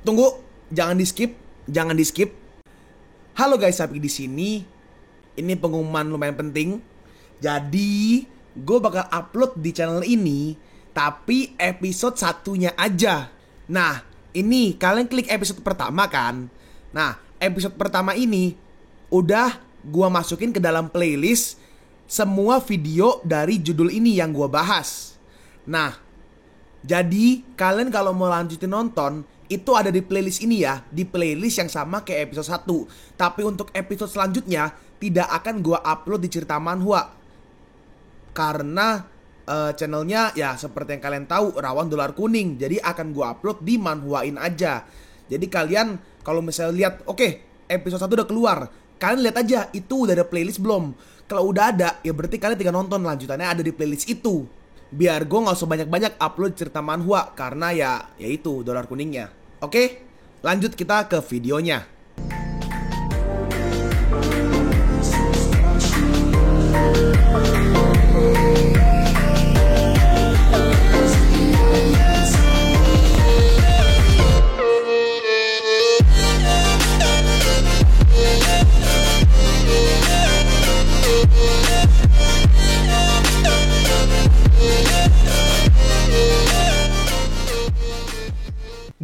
Tunggu, jangan di skip. Halo guys, Sapi di sini. Ini pengumuman lumayan penting. Jadi, gue bakal upload di channel ini, tapi episode satunya aja. Nah, ini kalian klik episode pertama kan? Nah, episode pertama ini udah gue masukin ke dalam playlist semua video dari judul ini yang gue bahas. Nah, jadi kalian kalau mau lanjutin nonton, itu ada di playlist ini ya, di playlist yang sama kayak episode 1. Tapi untuk episode selanjutnya tidak akan gue upload di Cerita Manhwa, karena channelnya ya seperti yang kalian tahu rawan dolar kuning. Jadi akan gue upload di Manhwain aja. Jadi kalian kalau misalnya lihat, oke, episode 1 udah keluar, kalian lihat aja itu udah ada playlist belum. Kalau udah ada, ya berarti kalian tinggal nonton lanjutannya ada di playlist itu. Biar gue gak usah banyak-banyak upload Cerita Manhwa, karena ya itu dolar kuningnya. Oke, lanjut kita ke videonya.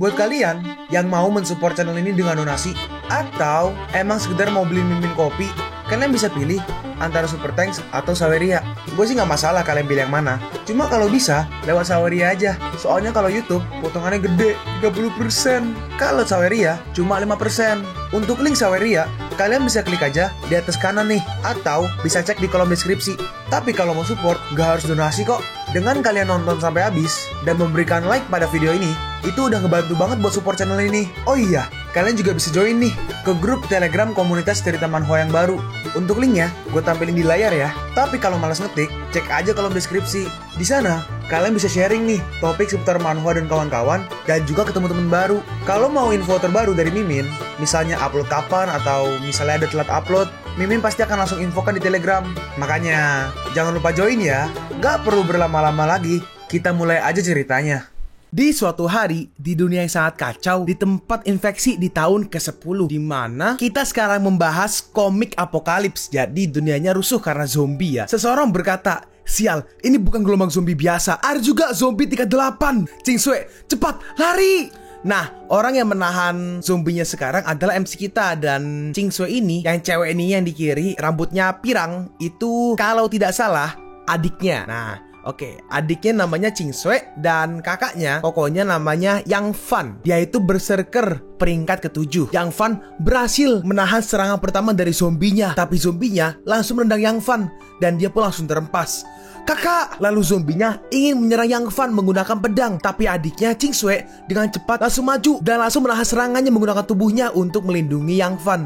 Buat kalian yang mau mensupport channel ini dengan donasi, atau emang sekedar mau beli mimin kopi, kalian bisa pilih antara Super Thanks atau Saweria. Gue sih gak masalah kalian pilih yang mana. Cuma kalau bisa, lewat Saweria aja. Soalnya kalau YouTube, potongannya gede, 30%. Kalau Saweria, cuma 5%. Untuk link Saweria, kalian bisa klik aja di atas kanan nih, atau bisa cek di kolom deskripsi. Tapi kalau mau support, gak harus donasi kok. Dengan kalian nonton sampai habis dan memberikan like pada video ini, itu udah ngebantu banget buat support channel ini. Oh iya, kalian juga bisa join nih ke grup Telegram komunitas Cerita Manhwa yang baru. Untuk linknya, gue tampilin di layar ya. Tapi kalau malas ngetik, cek aja kolom deskripsi. Di sana, kalian bisa sharing nih topik seputar Manhwa dan kawan-kawan, dan juga ketemu teman baru. Kalau mau info terbaru dari Mimin, misalnya upload kapan atau misalnya ada telat upload, Mimin pasti akan langsung infokan di Telegram. Makanya, jangan lupa join ya. Gak perlu berlama-lama lagi, kita mulai aja ceritanya. Di suatu hari, di dunia yang sangat kacau, di tempat infeksi di tahun ke-10, di mana kita sekarang membahas komik apokalips. Jadi dunianya rusuh karena zombie ya. Seseorang berkata, sial, ini bukan gelombang zombie biasa, ada juga zombie tingkat 8. Cingsue, cepat, lari! Nah, orang yang menahan zombinya sekarang adalah MC kita. Dan Cingsue ini, yang cewek ini yang di kiri, rambutnya pirang, itu kalau tidak salah adiknya. Nah, oke, adiknya namanya Cingsue dan kakaknya pokoknya namanya Yang Fan. Dia itu berserker peringkat ke-7. Yang Fan berhasil menahan serangan pertama dari zombinya, tapi zombinya langsung menendang Yang Fan dan dia pun langsung terempas. Kakak! Lalu zombinya ingin menyerang Yang Fan menggunakan pedang, tapi adiknya Cingsue dengan cepat langsung maju dan langsung menahan serangannya menggunakan tubuhnya untuk melindungi Yang Fan.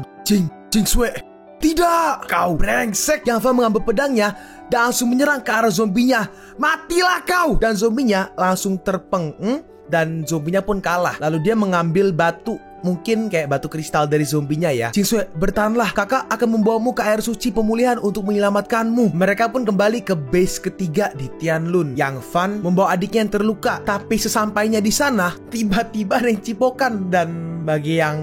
Cingsue, tidak! Kau brengsek! Yang Fan mengambil pedangnya dan langsung menyerang ke arah zombinya. Matilah kau! Dan zombinya langsung terpeng. Dan zombinya pun kalah. Lalu dia mengambil batu, mungkin kayak batu kristal dari zombinya ya. Cingsue, bertahanlah, kakak akan membawamu ke air suci pemulihan untuk menyelamatkanmu. Mereka pun kembali ke base ketiga di Tianlun. Yang Fan membawa adiknya yang terluka, tapi sesampainya di sana tiba-tiba ada yang cipokan. Dan bagi yang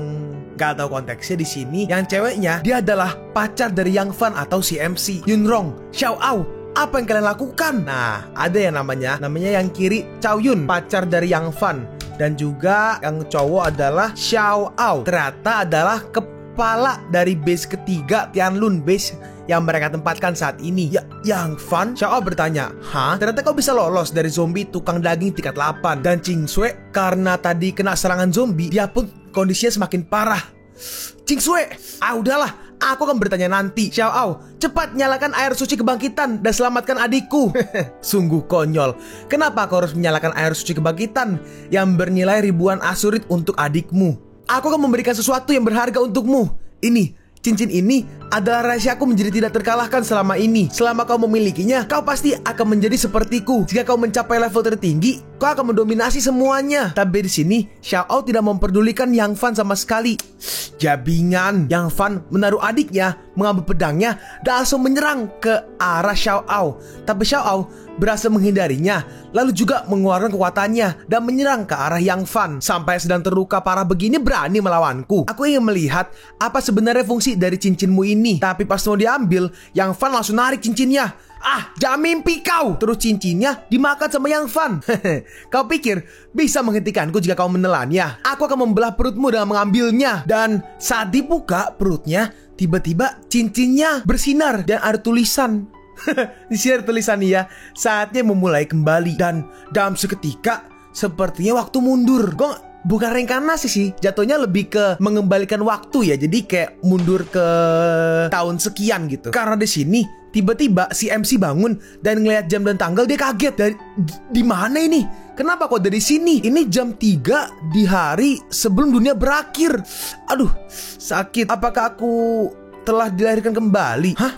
gak tahu konteksnya di sini, yang ceweknya dia adalah pacar dari Yang Fan atau si MC Yunrong. Xiao Ao, apa yang kalian lakukan? Nah, ada yang namanya yang kiri Chow Yun, pacar dari Yang Fan. Dan juga yang cowok adalah Xiao Ao, ternyata adalah kepala dari base ketiga Tianlun, base yang mereka tempatkan saat ini. Ya, Yang Fan, Xiao Ao bertanya, hah? Ternyata kau bisa lolos dari zombie tukang daging tingkat 8. Dan Cingsue karena tadi kena serangan zombie, dia pun kondisinya semakin parah. Cingsue, udahlah, aku akan bertanya nanti. Xiao Ao, cepat nyalakan air suci kebangkitan dan selamatkan adikku. Sungguh konyol. Kenapa kau harus menyalakan air suci kebangkitan yang bernilai ribuan asurit untuk adikmu? Aku akan memberikan sesuatu yang berharga untukmu. Ini, cincin ini adalah rahasiaku menjadi tidak terkalahkan selama ini. Selama kau memilikinya, kau pasti akan menjadi sepertiku. Jika kau mencapai level tertinggi, kau akan mendominasi semuanya. Tapi di sini, Xiao tidak memperdulikan Yang Fan sama sekali. Jabingan. Yang Fan menaruh adiknya, mengambil pedangnya, dan langsung menyerang ke arah Xiao. Tapi Xiao berhasil menghindarinya, lalu juga mengeluarkan kekuatannya dan menyerang ke arah Yang Fan. Sampai sedang terluka parah begini berani melawanku. Aku ingin melihat apa sebenarnya fungsi dari cincinmu ini. Tapi pas mau diambil, Yang Fan langsung narik cincinnya. Ah, jangan mimpi kau. Terus cincinnya dimakan sama Yang Fan. Kau pikir bisa menghentikanku jika kau menelannya? Aku akan membelah perutmu dengan mengambilnya. Dan saat dibuka perutnya, tiba-tiba cincinnya bersinar dan ada tulisan. Di sini ada tulisan ya, saatnya memulai kembali. Dan dalam seketika sepertinya waktu mundur. Kok bukan reinkarnasi sih, jatuhnya lebih ke mengembalikan waktu ya. Jadi kayak mundur ke tahun sekian gitu. Karena di sini tiba-tiba si MC bangun dan ngelihat jam dan tanggal, dia kaget. Dari di mana ini? Kenapa kok dari sini? Ini jam 3 di hari sebelum dunia berakhir. Aduh, sakit. Apakah aku telah dilahirkan kembali? Hah?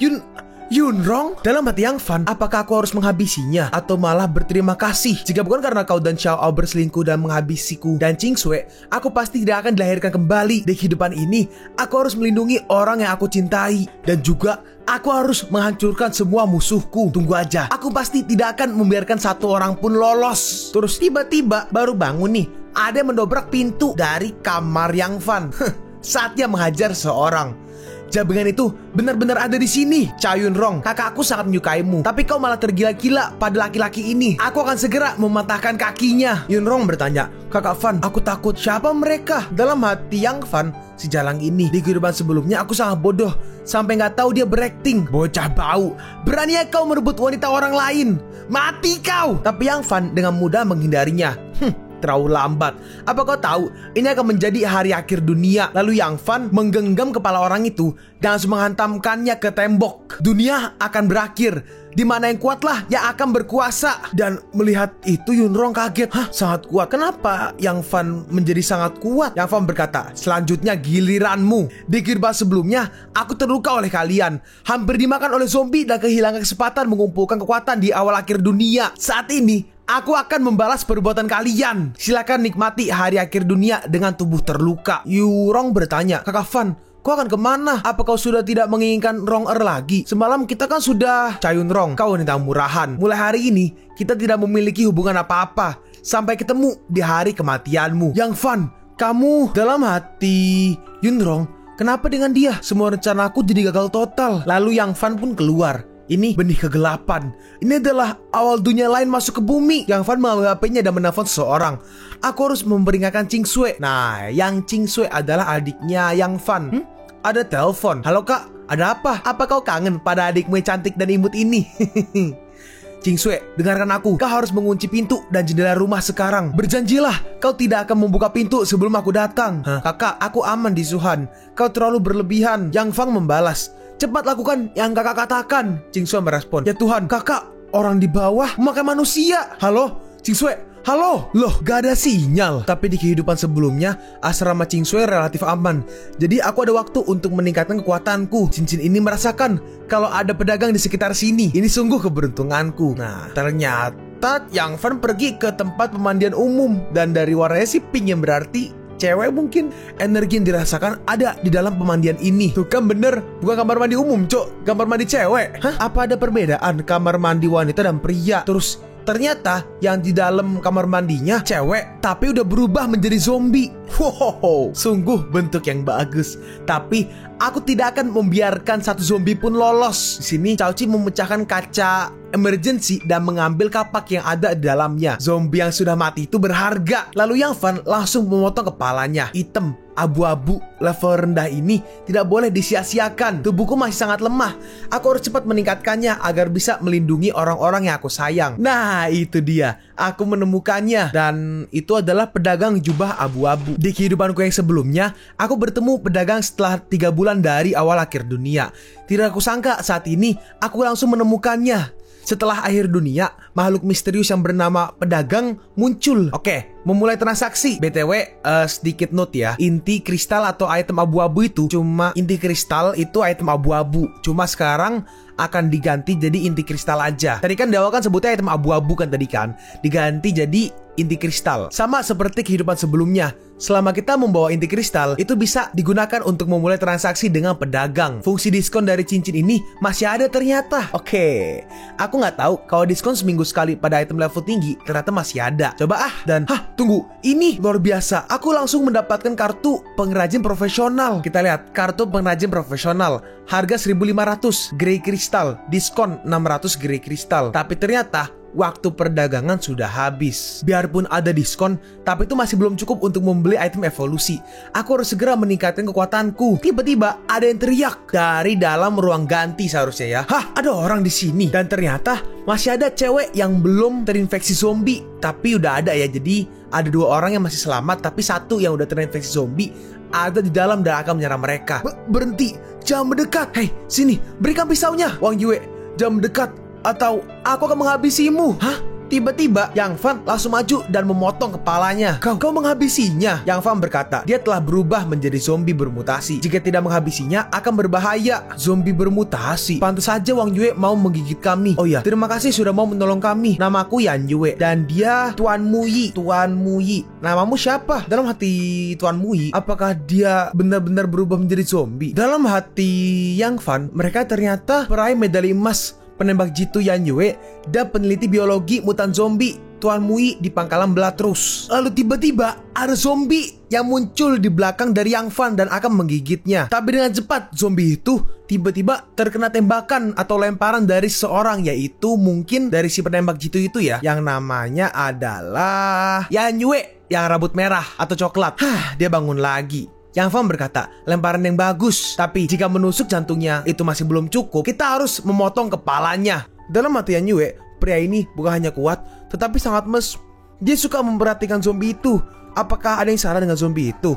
Yunrong? Dalam hati Yang Fan, apakah aku harus menghabisinya atau malah berterima kasih? Jika bukan karena kau dan Xiao berselingkuh dan menghabisiku dan Qingsui, aku pasti tidak akan dilahirkan kembali. Di kehidupan ini, aku harus melindungi orang yang aku cintai. Dan juga, aku harus menghancurkan semua musuhku. Tunggu aja, aku pasti tidak akan membiarkan satu orang pun lolos. Terus tiba-tiba, baru bangun nih, ada yang mendobrak pintu dari kamar Yang Fan. Saatnya menghajar seorang. Jabingan itu benar-benar ada di sini. Cha Yunrong, kakakku sangat menyukaimu, tapi kau malah tergila-gila pada laki-laki ini. Aku akan segera mematahkan kakinya. Yunrong bertanya, Kakak Fan, aku takut. Siapa mereka? Dalam hati Yang Fan, si jalang ini, di kehidupan sebelumnya aku sangat bodoh sampai nggak tahu dia berakting. Bocah bau, beraninya kau merebut wanita orang lain. Mati kau! Tapi Yang Fan dengan mudah menghindarinya. Terlalu lambat. Apa kau tahu ini akan menjadi hari akhir dunia? Lalu Yang Fan menggenggam kepala orang itu dan langsung menghantamkannya ke tembok. Dunia akan berakhir, di mana yang kuatlah yang akan berkuasa. Dan melihat itu Yunrong kaget. Hah, sangat kuat. Kenapa Yang Fan menjadi sangat kuat? Yang Fan berkata, selanjutnya giliranmu. Di kehidupan sebelumnya aku terluka oleh kalian, hampir dimakan oleh zombie dan kehilangan kesempatan mengumpulkan kekuatan di awal akhir dunia. Saat ini aku akan membalas perbuatan kalian. Silakan nikmati hari akhir dunia dengan tubuh terluka. Yurong bertanya, Kakak Fan, kau akan kemana? Apa kau sudah tidak menginginkan Rong-er lagi? Semalam kita kan sudah. Cha Yunrong, kau wanita murahan. Mulai hari ini kita tidak memiliki hubungan apa-apa sampai ketemu di hari kematianmu. Yang Fan, kamu. Dalam hati Yunrong, kenapa dengan dia? Semua rencanaku jadi gagal total. Lalu Yang Fan pun keluar. Ini benih kegelapan. Ini adalah awal dunia lain masuk ke bumi. Yang Fan mengambil HP-nya dan menelpon seseorang. Aku harus memperingatkan Qingsui. Nah, yang Qingsui adalah adiknya Yang Fan. Ada telepon. Halo kak, ada apa? Apa kau kangen pada adikmu yang cantik dan imut ini? Qingsui, dengarkan aku. Kau harus mengunci pintu dan jendela rumah sekarang. Berjanjilah, kau tidak akan membuka pintu sebelum aku datang. Kakak, aku aman di Suhan. Kau terlalu berlebihan. Yang Fan membalas, cepat lakukan yang kakak katakan. Qingsui merespon, ya Tuhan, kakak orang di bawah memakai manusia. Halo, Qingsui, halo. Loh, gak ada sinyal. Tapi di kehidupan sebelumnya, asrama Qingsui relatif aman. Jadi aku ada waktu untuk meningkatkan kekuatanku. Cincin ini merasakan kalau ada pedagang di sekitar sini. Ini sungguh keberuntunganku. Nah, ternyata Yang Fan pergi ke tempat pemandian umum. Dan dari warnanya sih pink, yang berarti cewek mungkin. Energi yang dirasakan ada di dalam pemandian ini. Tuh kan bener, bukan kamar mandi umum cok, kamar mandi cewek. Hah? Apa ada perbedaan kamar mandi wanita dan pria? Terus ternyata yang di dalam kamar mandinya cewek, tapi udah berubah menjadi zombie. Wow, sungguh bentuk yang bagus. Tapi aku tidak akan membiarkan satu zombie pun lolos. Di sini Chaochi memecahkan kaca emergency dan mengambil kapak yang ada di dalamnya. Zombie yang sudah mati itu berharga. Lalu Yang Fan langsung memotong kepalanya. Hitam, abu-abu, level rendah ini tidak boleh disia-siakan. Tubuhku masih sangat lemah. Aku harus cepat meningkatkannya agar bisa melindungi orang-orang yang aku sayang. Nah, itu dia. Aku menemukannya. Dan itu adalah pedagang jubah abu-abu. Di kehidupanku yang sebelumnya, aku bertemu pedagang setelah 3 bulan dari awal akhir dunia. Tidak aku sangka saat ini aku langsung menemukannya. Setelah akhir dunia, makhluk misterius yang bernama pedagang muncul. Oke, memulai transaksi. BTW, sedikit note ya. Inti kristal atau item abu-abu itu inti kristal itu item abu-abu. Cuma sekarang akan diganti jadi inti kristal aja. Tadi kan di awal kan sebutnya item abu-abu kan tadi kan. Diganti jadi inti kristal. Sama seperti kehidupan sebelumnya. Selama kita membawa inti kristal, itu bisa digunakan untuk memulai transaksi dengan pedagang. Fungsi diskon dari cincin ini masih ada ternyata. Oke, aku nggak tahu kalau diskon seminggu sekali pada item level tinggi ternyata masih ada. Coba dan tunggu, ini luar biasa. Aku langsung mendapatkan kartu pengrajin profesional. Kita lihat kartu pengrajin profesional. Harga 1.500 grey kristal, diskon 600 grey kristal. Tapi ternyata waktu perdagangan sudah habis. Biarpun ada diskon, tapi itu masih belum cukup untuk membeli item evolusi. Aku harus segera meningkatkan kekuatanku. Tiba-tiba ada yang teriak dari dalam ruang ganti seharusnya ya. Ada orang di sini. Dan ternyata masih ada cewek yang belum terinfeksi zombie. Tapi udah ada ya. Jadi ada 2 orang yang masih selamat, tapi 1 yang udah terinfeksi zombie ada di dalam dan akan menyerang mereka. Berhenti, jangan mendekat. Hei, sini, berikan pisaunya. Wang Yue, jangan mendekat atau aku akan menghabisimu. Tiba-tiba Yang Fan langsung maju dan memotong kepalanya. Kau menghabisinya? Yang Fan berkata, dia telah berubah menjadi zombie bermutasi. Jika tidak menghabisinya akan berbahaya. Zombie bermutasi. Pantas saja Wang Yue mau menggigit kami. Oh ya, terima kasih sudah mau menolong kami. Namaku Yan Yue dan dia Tuan Muyi. Tuan Muyi. Namamu siapa? Dalam hati Tuan Muyi, apakah dia benar-benar berubah menjadi zombie? Dalam hati Yang Fan, mereka ternyata peraih medali emas penembak jitu Yan Yue dan peneliti biologi mutan zombie Tuan Muyi di pangkalan Blatrus. Lalu tiba-tiba ada zombie yang muncul di belakang dari Yang Fan dan akan menggigitnya. Tapi dengan cepat zombie itu tiba-tiba terkena tembakan atau lemparan dari seseorang, yaitu mungkin dari si penembak jitu itu ya, yang namanya adalah Yan Yue yang rambut merah atau coklat. Dia bangun lagi. Yang Fan berkata, lemparan yang bagus, tapi jika menusuk jantungnya itu masih belum cukup, kita harus memotong kepalanya. Dalam hati Yan Yue, pria ini bukan hanya kuat, tetapi sangat mesum. Dia suka memperhatikan zombie itu. Apakah ada yang salah dengan zombie itu?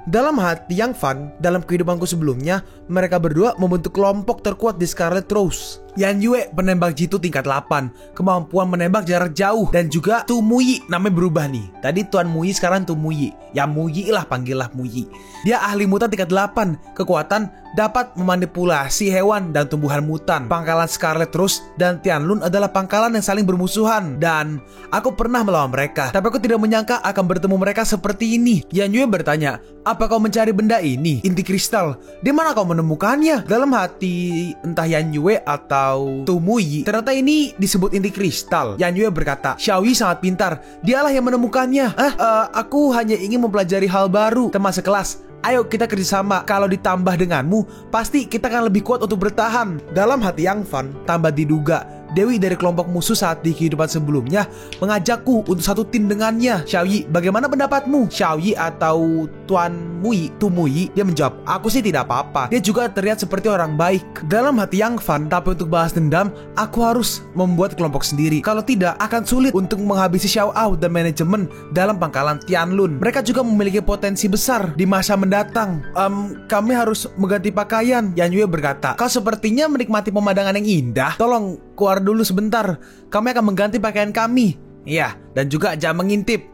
Dalam hati Yang Fan, dalam kehidupanku sebelumnya, mereka berdua membentuk kelompok terkuat di Scarlet Rose. Yan Yue penembak jitu tingkat 8, kemampuan menembak jarak jauh, dan juga Tu Muyi, namanya berubah nih. Tadi Tuan Muyi, sekarang Tu Muyi. Ya Muyi lah, panggillah Muyi. Dia ahli mutan tingkat 8, kekuatan dapat memanipulasi hewan dan tumbuhan mutan. Pangkalan Scarlet Rose dan Tianlun adalah pangkalan yang saling bermusuhan, dan aku pernah melawan mereka, tapi aku tidak menyangka akan bertemu mereka seperti ini. Yan Yue bertanya, apa kau mencari benda ini? Inti kristal. Di mana kau menemukannya? Dalam hati entah Yan Yue atau Tu Muyi, ternyata ini disebut inti kristal. Yan Yue berkata, Xiaoyi sangat pintar, dialah yang menemukannya. Aku hanya ingin mempelajari hal baru. Teman sekelas, ayo kita kerjasama. Kalau ditambah denganmu, pasti kita akan lebih kuat untuk bertahan. Dalam hati Yang Fan tambah diduga, Dewi dari kelompok musuh saat di kehidupan sebelumnya mengajakku untuk satu tim dengannya. Xiaoyi, bagaimana pendapatmu? Xiaoyi atau Tuan Muyi, Tu Muyi, dia menjawab, aku sih tidak apa-apa. Dia juga terlihat seperti orang baik. Dalam hati Yang Fan, tapi untuk balas dendam, aku harus membuat kelompok sendiri. Kalau tidak, akan sulit untuk menghabisi Xiao Ao dan manajemen dalam pangkalan Tianlun. Mereka juga memiliki potensi besar di masa mendatang. Kami harus mengganti pakaian. Yan Yue berkata, kau sepertinya menikmati pemandangan yang indah. Tolong keluar dulu sebentar, kami akan mengganti pakaian kami. Iya, dan juga jangan mengintip.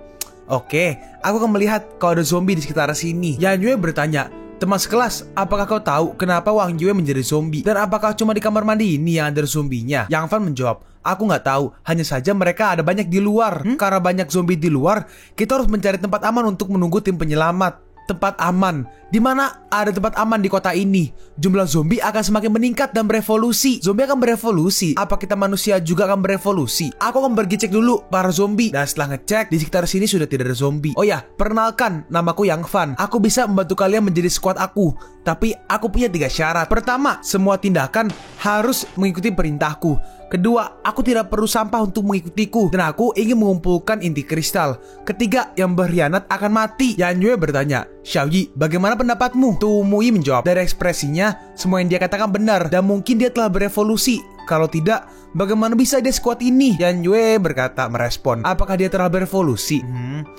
Oke, aku akan melihat kalau ada zombie di sekitar sini. Yan Yue bertanya, teman sekelas, apakah kau tahu kenapa Wang Yue menjadi zombie? Dan apakah cuma di kamar mandi ini yang ada zombinya? Yang Fan menjawab, aku nggak tahu, hanya saja mereka ada banyak di luar. Karena banyak zombie di luar, kita harus mencari tempat aman untuk menunggu tim penyelamat. Tempat aman. Di mana ada tempat aman di kota ini, jumlah zombie akan semakin meningkat dan berevolusi. Zombie akan berevolusi. Apa kita manusia juga akan berevolusi? Aku akan pergi cek dulu para zombie. Dan setelah ngecek, di sekitar sini sudah tidak ada zombie. Oh ya, perkenalkan, namaku Yang Fan. Aku bisa membantu kalian menjadi squad aku. Tapi aku punya 3 syarat. Pertama, semua tindakan harus mengikuti perintahku. Kedua, aku tidak perlu sampah untuk mengikutiku. Dan aku ingin mengumpulkan inti kristal. Ketiga, yang berkhianat akan mati. Yan Yue bertanya, Xiaoyi, bagaimana pendapatmu? Tu Muyi menjawab, dari ekspresinya, semua yang dia katakan benar. Dan mungkin dia telah berevolusi. Kalau tidak, bagaimana bisa dia sekuat ini? Yan Yue berkata, merespon, apakah dia telah berevolusi?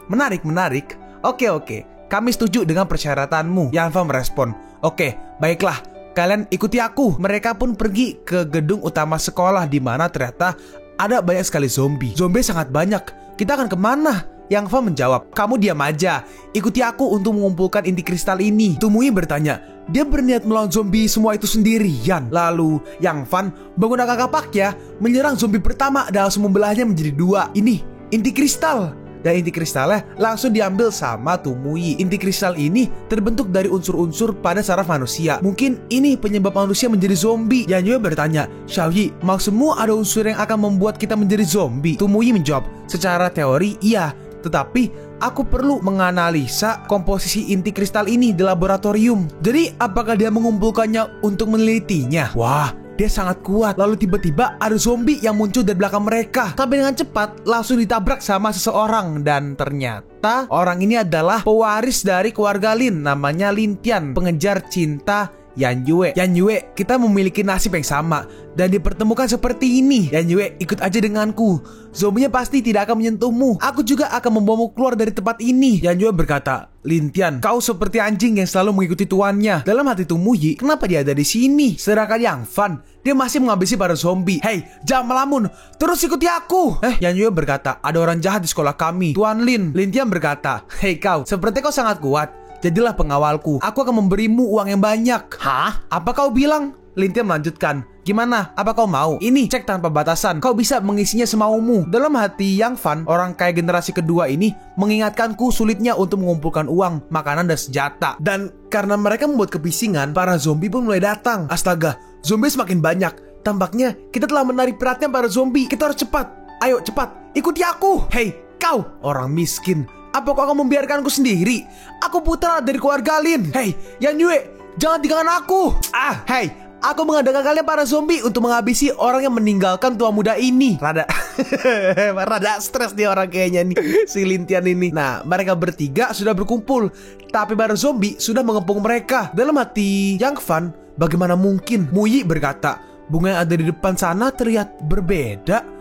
Menarik. Oke. Kami setuju dengan persyaratanmu. Yan Fan merespon, oke, baiklah. kalian ikuti aku. Mereka pun pergi ke gedung utama sekolah di mana ternyata ada banyak sekali zombie. Zombie sangat banyak. Kita akan kemana? Yang Van menjawab, kamu diam aja. Ikuti aku untuk mengumpulkan inti kristal ini. Tomoe bertanya, dia berniat melawan zombie semua itu sendirian. Lalu Yang Van menggunakan kapaknya menyerang zombie pertama dan langsung membelahnya menjadi dua. Ini inti kristal. Dan inti kristalnya langsung diambil sama Tomoe. Inti kristal ini terbentuk dari unsur-unsur pada saraf manusia. Mungkin ini penyebab manusia menjadi zombie. Yanyue bertanya, Xiaoyi, maksudmu ada unsur yang akan membuat kita menjadi zombie? Tomoe menjawab, secara teori iya, tetapi aku perlu menganalisa komposisi inti kristal ini di laboratorium. Jadi apakah dia mengumpulkannya untuk menelitinya? Wah, dia sangat kuat. Lalu tiba-tiba ada zombie yang muncul dari belakang mereka, tapi dengan cepat langsung ditabrak sama seseorang. Dan ternyata orang ini adalah pewaris dari keluarga Lin, namanya Lin Tian, pengejar cinta Yanyue. Yanyue, kita memiliki nasib yang sama dan dipertemukan seperti ini. Yanyue, ikut aja denganku. Zombinya pasti tidak akan menyentuhmu. Aku juga akan membawamu keluar dari tempat ini. Yanyue berkata, Lin Tian, kau seperti anjing yang selalu mengikuti tuannya. Dalam hati Tomoe, kenapa dia ada di sini? Sedangkan Yang Van, dia masih menghabisi para zombie. Hei, jangan melamun, terus ikuti aku. Yanyue berkata, ada orang jahat di sekolah kami, Tuan Lin. Lin Tian berkata, hei kau, seperti kau sangat kuat. Jadilah pengawalku. Aku akan memberimu uang yang banyak. Hah? Apa kau bilang? Lin Tian melanjutkan, gimana? Apa kau mau? Ini cek tanpa batasan. Kau bisa mengisinya semaumu. Dalam hati Yang Van, orang kaya generasi kedua ini mengingatkanku sulitnya untuk mengumpulkan uang, makanan, dan senjata. Dan karena mereka membuat kebisingan, para zombie pun mulai datang. Astaga, zombie semakin banyak. Tampaknya kita telah menarik perhatian para zombie. Kita harus cepat. Ayo cepat, ikuti aku. Hei, kau orang miskin. Apa kau akan membiarkanku sendiri? Aku putra dari keluarga Lin. Hei, Yanyue, jangan tinggalkan aku. Hei, aku mengadakan kalian para zombie untuk menghabisi orang yang meninggalkan tua muda ini. Rada stres dia orang kayaknya nih, si Lin Tian ini. Nah, mereka bertiga sudah berkumpul, tapi para zombie sudah mengepung mereka. Dalam hati Yang Van, bagaimana mungkin? Muyi berkata, bunga yang ada di depan sana terlihat berbeda.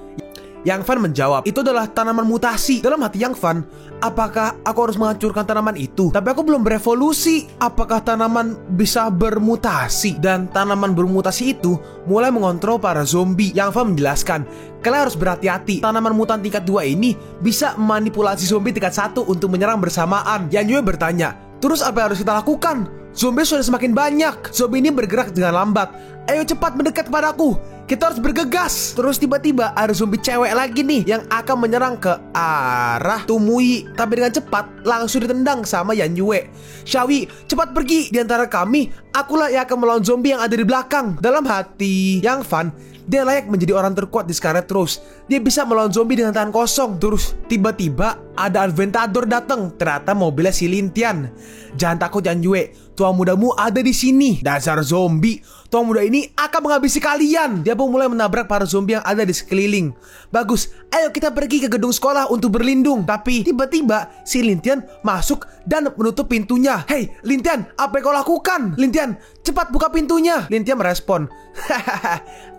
Yang Van menjawab, itu adalah tanaman mutasi. Dalam hati Yang Van, apakah aku harus menghancurkan tanaman itu? Tapi aku belum berevolusi. Apakah tanaman bisa bermutasi? Dan tanaman bermutasi itu mulai mengontrol para zombie. Yang Van menjelaskan, kalian harus berhati-hati. Tanaman mutan tingkat 2 ini bisa memanipulasi zombie tingkat 1 untuk menyerang bersamaan. Yanyue bertanya, terus apa yang harus kita lakukan? Zombie sudah semakin banyak. Zombie ini bergerak dengan lambat. Ayo cepat mendekat kepadaku. Kita harus bergegas. Terus tiba-tiba ada zombie cewek lagi nih yang akan menyerang ke arah Tomoe. Tapi dengan cepat langsung ditendang sama Yanyue. Xiaoyi, cepat pergi. Di antara kami, akulah yang akan melawan zombie yang ada di belakang. Dalam hati Yang Van, dia layak menjadi orang terkuat di Scarlet Rose. Dia bisa melawan zombie dengan tangan kosong. Terus tiba-tiba ada Aventador datang. Ternyata mobilnya si Lin Tian. Jangan takut Yanyue, tua mudamu ada di sini. Dasar zombie, tua muda ini akan menghabisi kalian. Dia pun mulai menabrak para zombie yang ada di sekeliling. Bagus, ayo kita pergi ke gedung sekolah untuk berlindung. Tapi tiba-tiba si Lin Tian masuk dan menutup pintunya. Hei Lin Tian, apa yang kau lakukan? Lin Tian, cepat buka pintunya. Lin Tian merespon,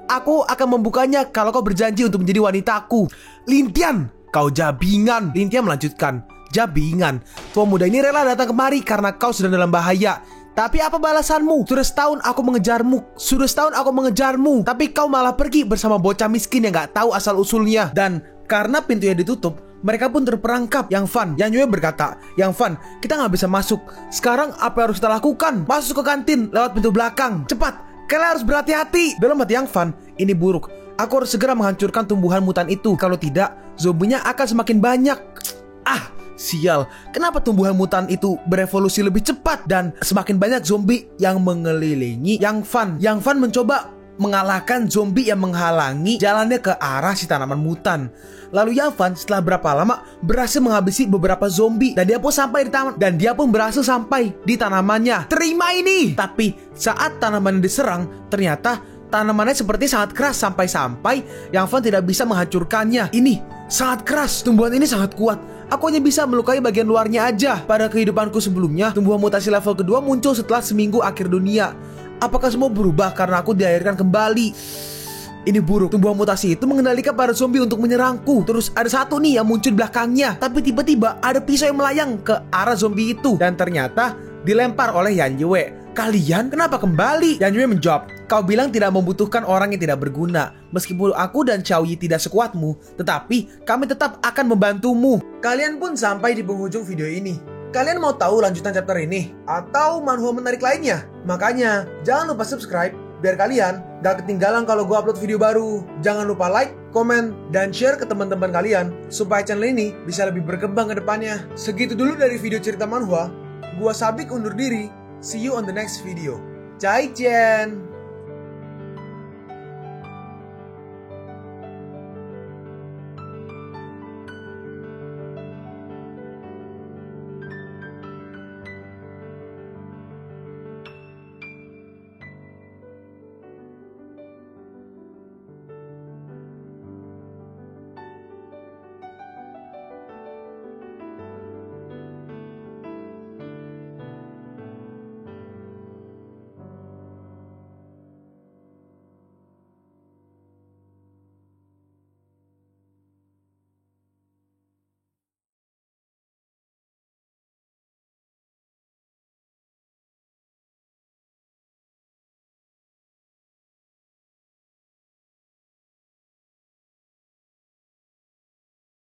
aku akan membukanya kalau kau berjanji untuk menjadi wanitaku. Lin Tian, kau jabingan. Lin Tian melanjutkan, jabingan. Tua muda ini rela datang kemari karena kau sedang dalam bahaya. Tapi apa balasanmu? Sudah setahun aku mengejarmu. Tapi kau malah pergi bersama bocah miskin yang gak tahu asal usulnya. Dan karena pintunya ditutup, mereka pun terperangkap. Yang Van, Yanyue berkata, Yang Van, kita gak bisa masuk. Sekarang apa yang harus kita lakukan? Masuk ke kantin lewat pintu belakang. Cepat, kalian harus berhati-hati. Dalam hati Yang Van, ini buruk. Aku harus segera menghancurkan tumbuhan mutan itu. Kalau tidak, zombinya akan semakin banyak. Sial, kenapa tumbuhan mutan itu berevolusi lebih cepat dan semakin banyak zombie yang mengelilingi Yang Van. Yang Van mencoba mengalahkan zombie yang menghalangi jalannya ke arah si tanaman mutan. Lalu Yang Van setelah berapa lama berhasil menghabisi beberapa zombie dan dia pun berhasil sampai di tanamannya. Terima ini. Tapi saat tanaman diserang, ternyata tanamannya seperti sangat keras sampai-sampai Yang Van tidak bisa menghancurkannya. Ini sangat keras, tumbuhan ini sangat kuat. Aku hanya bisa melukai bagian luarnya aja. Pada kehidupanku sebelumnya, tumbuhan mutasi level kedua muncul setelah seminggu akhir dunia. Apakah semua berubah karena aku dilahirkan kembali? Ini buruk, tumbuhan mutasi itu mengendalikan para zombie untuk menyerangku. Terus ada satu nih yang muncul di belakangnya. Tapi tiba-tiba ada pisau yang melayang ke arah zombie itu. Dan ternyata dilempar oleh Yanyue. Kalian kenapa kembali? Yan Yue menjawab, kau bilang tidak membutuhkan orang yang tidak berguna. Meskipun aku dan Xiao Yi tidak sekuatmu, tetapi kami tetap akan membantumu. Kalian pun sampai di penghujung video ini. Kalian mau tahu lanjutan chapter ini? Atau manhwa menarik lainnya? Makanya, jangan lupa subscribe biar kalian gak ketinggalan kalau gue upload video baru. Jangan lupa like, komen, dan share ke teman-teman kalian supaya channel ini bisa lebih berkembang ke depannya. Segitu dulu dari video cerita manhwa. Gua Sabik undur diri. See you on the next video. Zaijian.